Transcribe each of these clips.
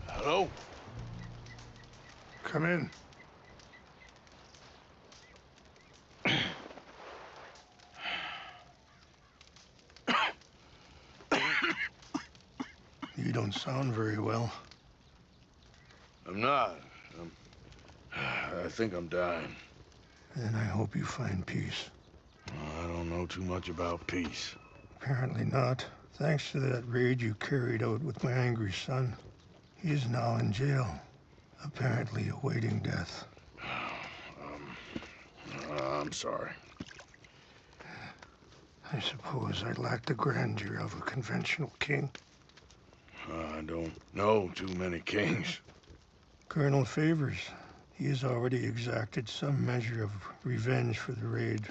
Hello? Come in. You don't sound very well. I'm not. I think I'm dying. Then I hope you find peace. I don't know too much about peace. Apparently not. Thanks to that raid you carried out with my angry son. He is now in jail, apparently awaiting death. I'm sorry. I suppose I lack the grandeur of a conventional king. I don't know too many kings. Colonel Favors, he has already exacted some measure of revenge for the raid.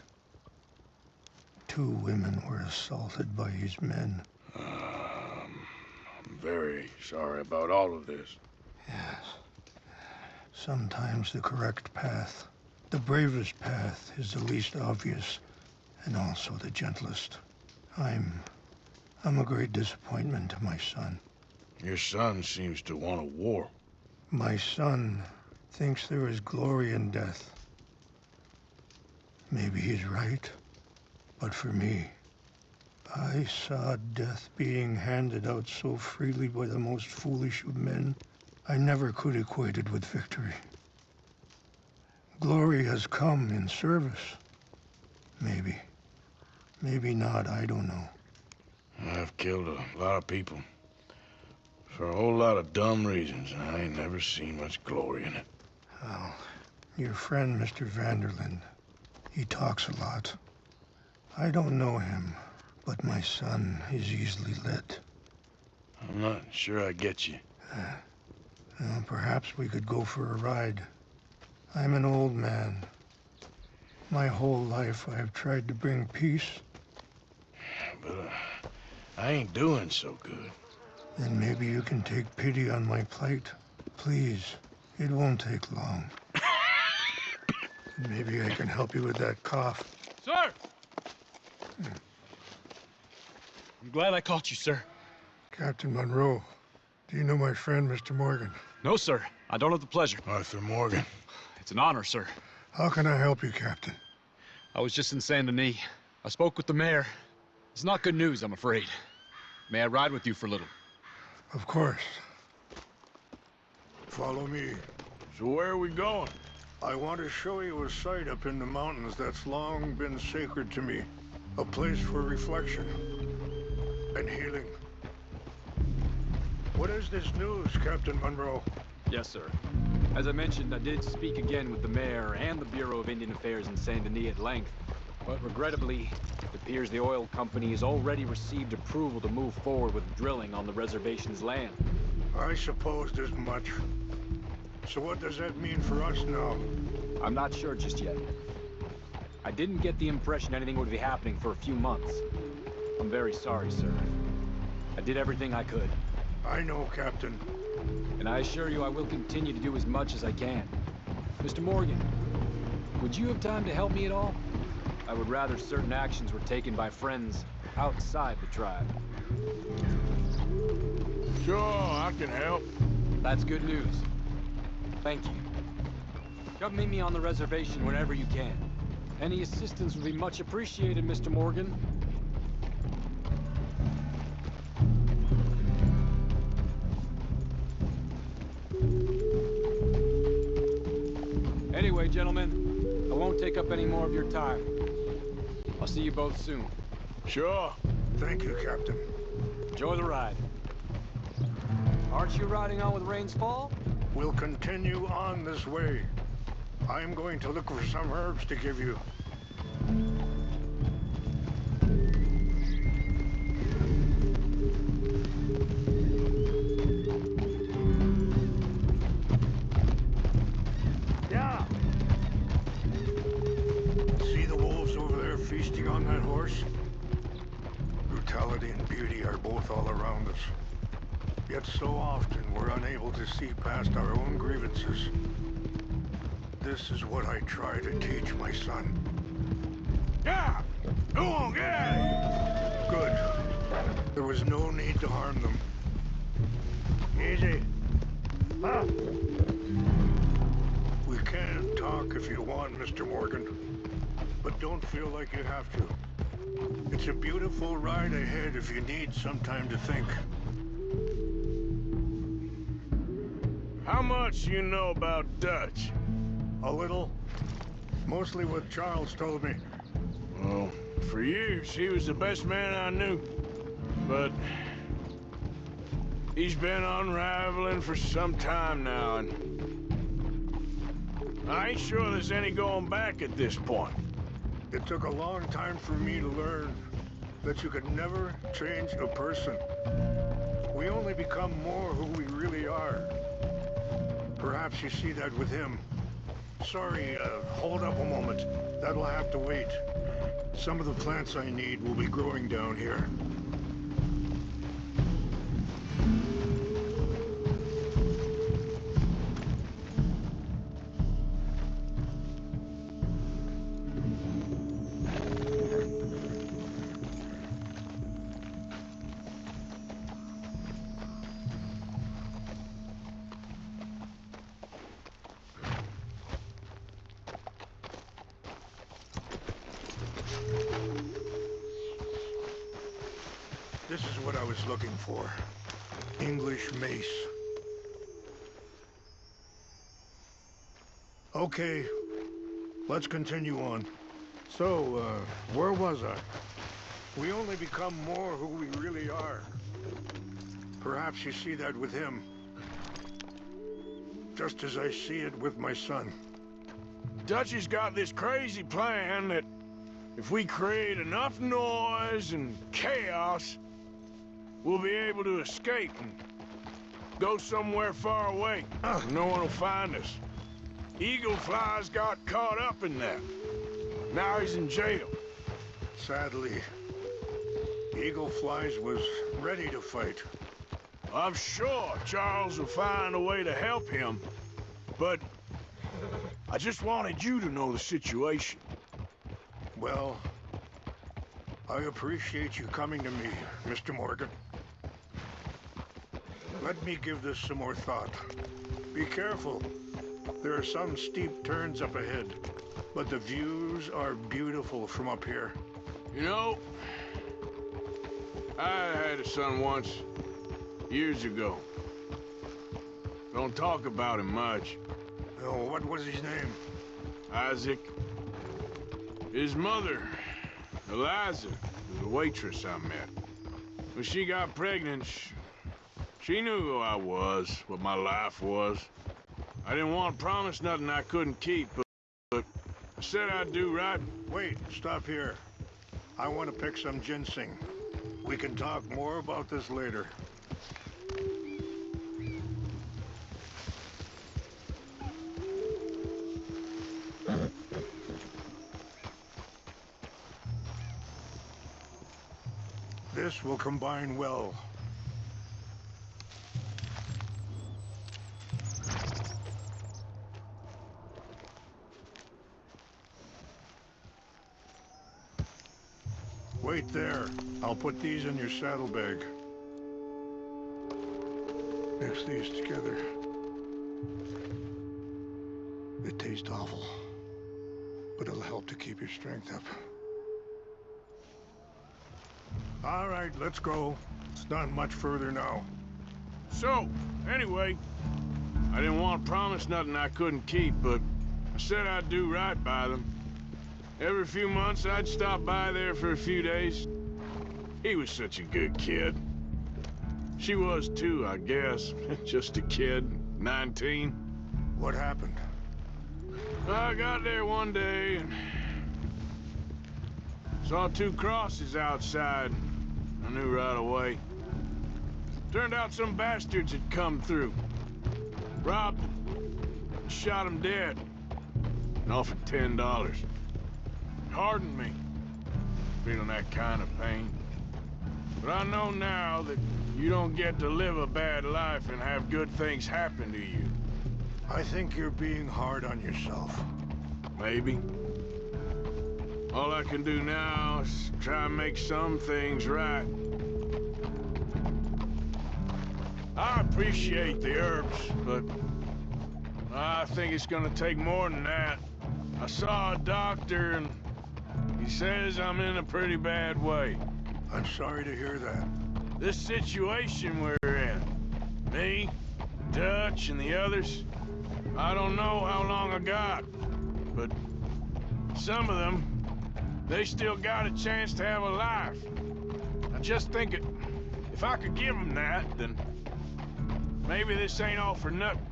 2 women were assaulted by his men. I'm very sorry about all of this. Yes. Sometimes the correct path, the bravest path, is the least obvious, and also the gentlest. I'm a great disappointment to my son. Your son seems to want a war. My son thinks there is glory in death. Maybe he's right, but for me, I saw death being handed out so freely by the most foolish of men, I never could equate it with victory. Glory has come in service. Maybe. Maybe not, I don't know. I've killed a lot of people. For a whole lot of dumb reasons, and I ain't never seen much glory in it. Well, your friend, Mr. Vanderlyn, he talks a lot. I don't know him, but my son is easily led. I'm not sure I get you. Well, perhaps we could go for a ride. I'm an old man. My whole life I've tried to bring peace. But I ain't doing so good. Then maybe you can take pity on my plight. Please, it won't take long. Maybe I can help you with that cough. Sir! I'm glad I caught you, sir. Captain Monroe, do you know my friend, Mr. Morgan? No, sir. I don't have the pleasure. Arthur Morgan. It's an honor, sir. How can I help you, Captain? I was just in Saint Denis. I spoke with the mayor. It's not good news, I'm afraid. May I ride with you for a little? Of course. Follow me. So where are we going? I want to show you a site up in the mountains that's long been sacred to me. A place for reflection and healing. What is this news, Captain Monroe? Yes, sir. As I mentioned, I did speak again with the mayor and the Bureau of Indian Affairs in Saint Denis at length. But regrettably, it appears the oil company has already received approval to move forward with drilling on the reservation's land. I supposed as much. So what does that mean for us now? I'm not sure just yet. I didn't get the impression anything would be happening for a few months. I'm very sorry, sir. I did everything I could. I know, Captain. And I assure you I will continue to do as much as I can. Mr. Morgan, would you have time to help me at all? I would rather certain actions were taken by friends outside the tribe. Sure, I can help. That's good news. Thank you. Come meet me on the reservation whenever you can. Any assistance would be much appreciated, Mr. Morgan. Anyway, gentlemen, I won't take up any more of your time. I'll see you both soon. Sure. Thank you, Captain. Enjoy the ride. Aren't you riding on with Rains Fall? We'll continue on this way. I'm going to look for some herbs to give you. Yeah. See the wolves over feasting on that horse? Brutality and beauty are both all around us. Yet so often we're unable to see past our own grievances. This is what I try to teach my son. Yeah! Go on, get out of here! Good. There was no need to harm them. Easy. Huh? We can talk if you want, Mr. Morgan. But don't feel like you have to. It's a beautiful ride ahead if you need some time to think. How much you know about Dutch? A little. Mostly what Charles told me. Well, for years, he was the best man I knew. But he's been unraveling for some time now, and I ain't sure there's any going back at this point. It took a long time for me to learn that you could never change a person. We only become more who we really are. Perhaps you see that with him. Sorry, hold up a moment. That'll have to wait. Some of the plants I need will be growing down here. This is what I was looking for. English mace. Okay, let's continue on. So, where was I? We only become more who we really are. Perhaps you see that with him. Just as I see it with my son. Dutchy's got this crazy plan that if we create enough noise and chaos, we'll be able to escape and go somewhere far away. No one will find us. Eagle Fly's got caught up in that. Now he's in jail. Sadly, Eagle Flies was ready to fight. I'm sure Charles will find a way to help him, but I just wanted you to know the situation. Well, I appreciate you coming to me, Mr. Morgan. Let me give this some more thought. Be careful. There are some steep turns up ahead, but the views are beautiful from up here. You know, I had a son once, years ago. Don't talk about him much. Oh, what was his name? Isaac. His mother, Eliza, was a waitress I met. When she got pregnant, she knew who I was, what my life was. I didn't want to promise nothing I couldn't keep, but I said I'd do right. Wait, stop here. I want to pick some ginseng. We can talk more about this later. This will combine well. Wait there. I'll put these in your saddlebag. Mix these together. It tastes awful, but it'll help to keep your strength up. All right, let's go. It's not much further now. So, anyway, I didn't want to promise nothing I couldn't keep, but I said I'd do right by them. Every few months, I'd stop by there for a few days. He was such a good kid. She was too, I guess. Just a kid, 19. What happened? I got there one day and saw two crosses outside. I knew right away. Turned out some bastards had come through. Robbed them, shot him dead, and offered $10. Hardened me. feeling that kind of pain. But I know now that you don't get to live a bad life and have good things happen to you. I think you're being hard on yourself. Maybe. All I can do now is try and make some things right. I appreciate the herbs, but I think it's gonna take more than that. I saw a doctor and he says I'm in a pretty bad way. I'm sorry to hear that. This situation we're in, me, Dutch, and the others, I don't know how long I got, but some of them, they still got a chance to have a life. I just think if I could give them that, then maybe this ain't all for nothing.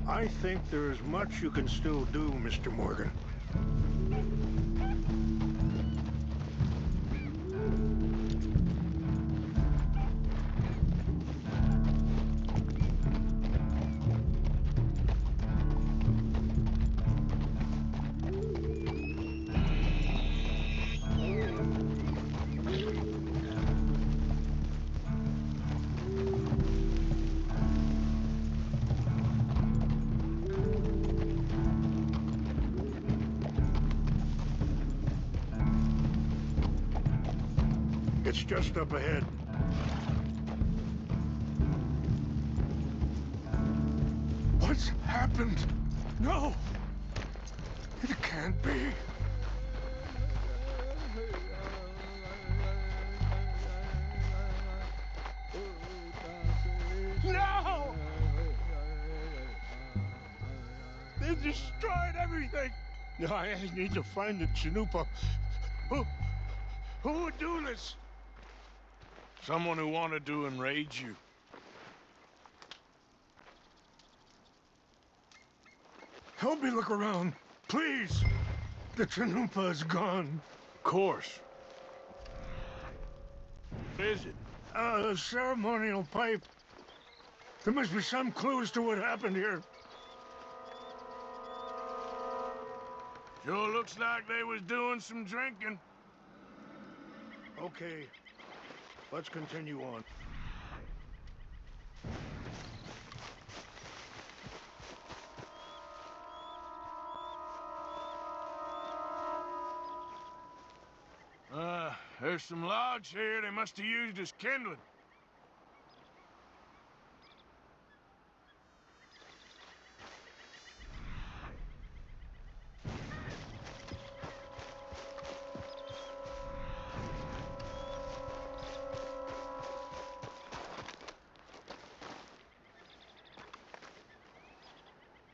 I think there is much you can still do, Mr. Morgan. It's just up ahead. What's happened? No! It can't be. No! They destroyed everything! No, I need to find the Chanupa. Who would do this? Someone who wanted to enrage you. Help me look around, please. The Chanupa is gone. Of course. What is it? A ceremonial pipe. There must be some clues to what happened here. Sure looks like they was doing some drinking. Okay, let's continue on. There's some logs here they must have used as kindling.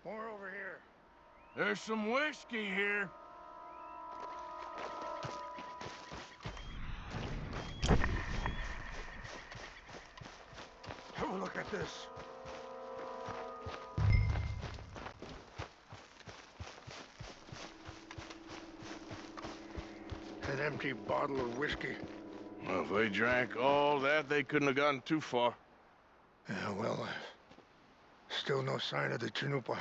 More over here. There's some whiskey here. Have a look at this. An empty bottle of whiskey. Well, if they drank all that, they couldn't have gotten too far. Yeah, well, still no sign of the Chanupa.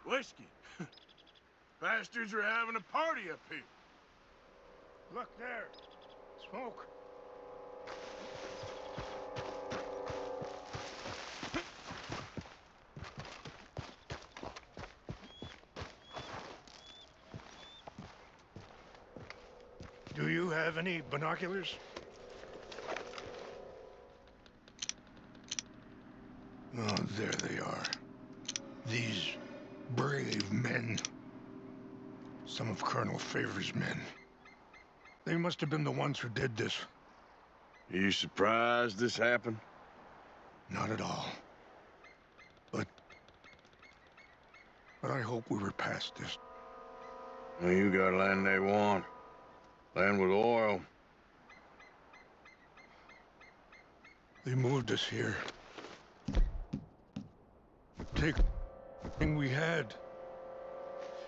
Whiskey. Bastards are having a party up here. Look there. Smoke. Do you have any binoculars? Oh, there they are. These brave men. Some of Colonel Favor's men. They must have been the ones who did this. Are you surprised this happened? Not at all. But I hope we were past this. Well, you got land they want. Land with oil. They moved us here. Take thing we had.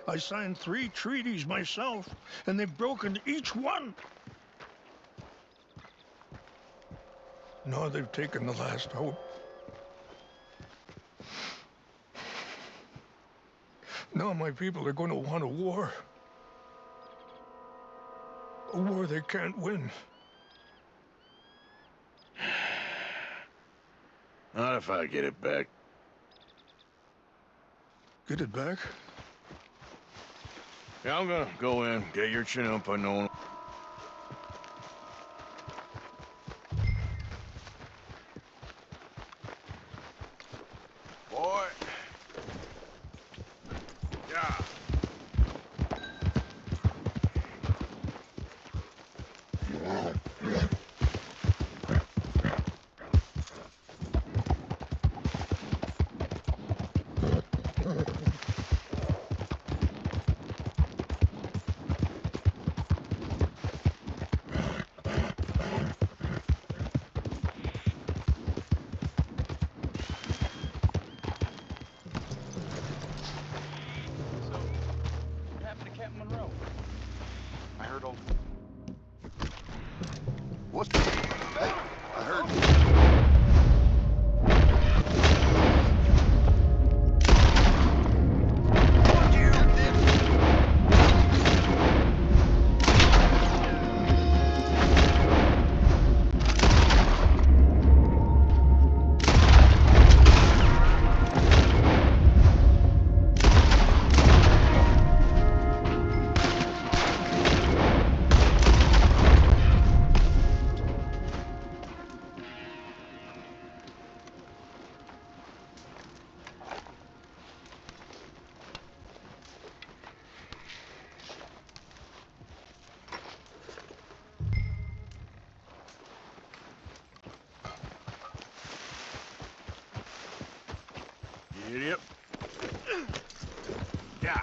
I signed 3 treaties myself, and they've broken each one. Now they've taken the last hope. Now my people are going to want a war. A war they can't win. Not if I get it back. Get it back? Yeah, I'm gonna go in, get your Chinook unknown. Boy. Yeah. What happened to Captain Monroe? I heard all... What? Hey, I heard. Idiot. Yeah.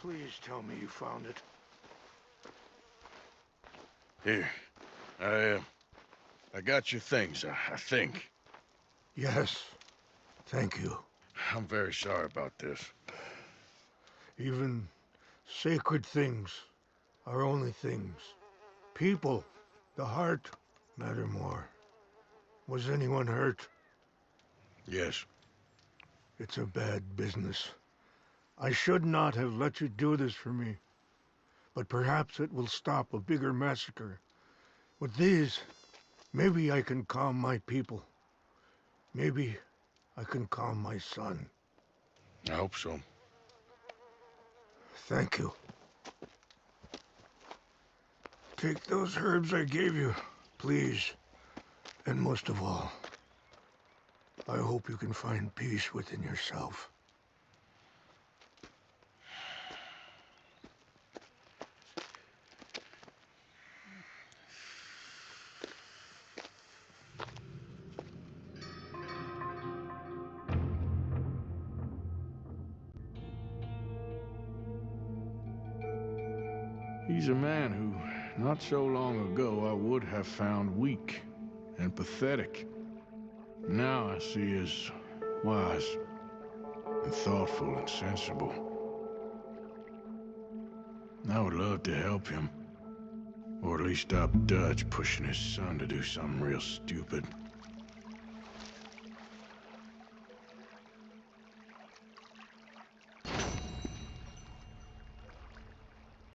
Please tell me you found it. Here. I got your things, I think. Yes. Thank you. I'm very sorry about this. Even sacred things are only things. People, the heart, matter more. Was anyone hurt? Yes. It's a bad business. I should not have let you do this for me. But perhaps it will stop a bigger massacre. With these, maybe I can calm my people. Maybe I can calm my son. I hope so. Thank you. Take those herbs I gave you, please. And most of all, I hope you can find peace within yourself. He's a man who, not so long ago, I would have found weak and pathetic. Now I see as wise and thoughtful and sensible. I would love to help him. Or at least stop Dutch pushing his son to do something real stupid.